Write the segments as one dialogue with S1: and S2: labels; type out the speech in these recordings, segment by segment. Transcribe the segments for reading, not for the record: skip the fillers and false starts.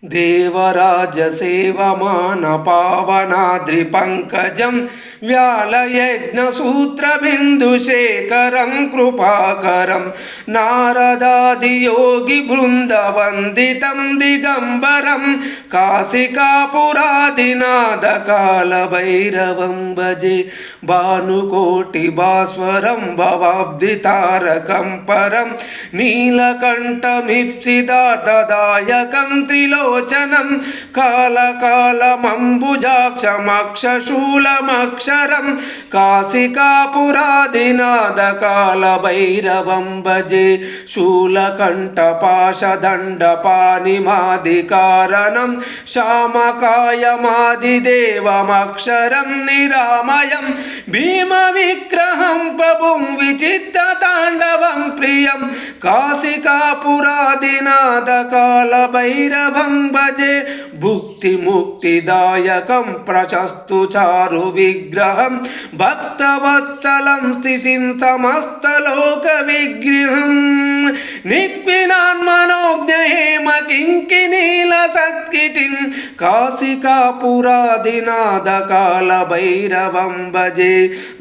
S1: देवराजसेवमानपावनाद्रिपङ्कजं व्यालयज्ञसूत्रबिन्दुशेखरं कृपाकरं नारदादियोगिवृन्दवन्दितं दिगम्बरं काशिकापुरादिनाथकालभैरवं भजे भानुकोटिभास्वरं भवाब्धितारकं परं नीलकण्ठमीप्सितदायकं त्रिलोचनं कालकालमम्बुजाक्षमक्षशूलमक्षरं काशिकापुरादिनाथकालभैरवं भजे शूलकण्ठपाशदण्डपाणिमादिकारणं श्यामकायमादिदेवमक्षरं निरामयं भीमविग्रहं प्रभुं विचित्रताण्डवं प्रियं काशिकापुरादिनाथकालभैरवं भजे भुक्तिमुक्तिदायकं प्रशस्तु चारुविग्रहं भक्तवत्सलं स्थितिं समस्तलोकविग्रहं निक्विनान्मनोज्ञहेम किङ्किनीलसत्किटिं काशिकापुरादिनाथकालभैरवं भजे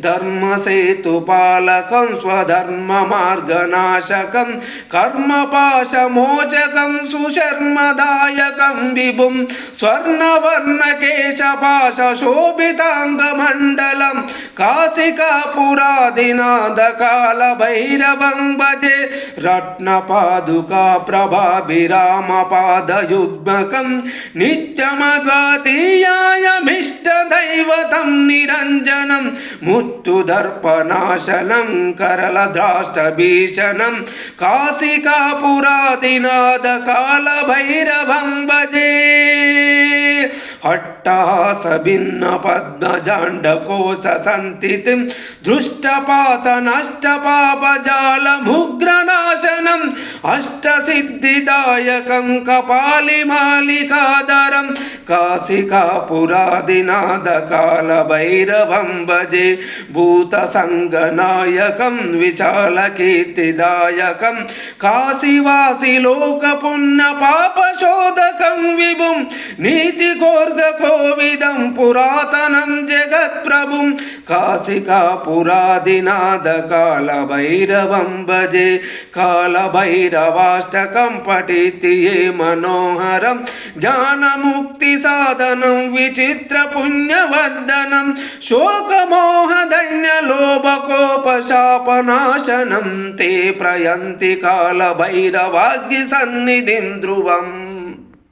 S1: धर्मसेतुपालकं स्वधर्ममार्गनाशकं कर्मपाशमोचकं सुशर्मदायकं विभुं स्वर्णवर्णकेशपाशशोभिताङ्गमण्डलं काशिकापुरादिनाथकालभैरवं भजे रत्नपादुका प्रभाभिरामपादयुग्मकं नित्यमद्वितीयायमिष्टदैवतं निरञ्जनं मुत्तुदर्पनाशनं करलद्राष्टभीषणं काशिकापुरादिनाथकालभैरवं भजे अट्टहासभिन्नपद्मजाण्डकोशसन्तितिं दृष्टपातनष्टपापजालमुग्रनाशनम् अष्टसिद्धिदायकं कपालिमालिकाधरं काशिकापुरादिनाथकालभैरवं भजे भूतसङ्गनायकं विशालकीर्तिदायकं काशीवासिलोकपुण्यपापशोधकं विभुं नीतिकोर्गकोविदं पुरातनं जगत्प्रभुं काशिकापुरादिनाथकालभैरवं भजे कालभैरवाष्टकं पठिति ये मनोहरं ज्ञानमुक्तिसाधनं विचित्रपुण्यवर्धनं शोकमोहदैन्यलोभकोपशापनाशनं ते प्रयन्ति कालभैरवाग्निसन्निधिं ध्रुवम्।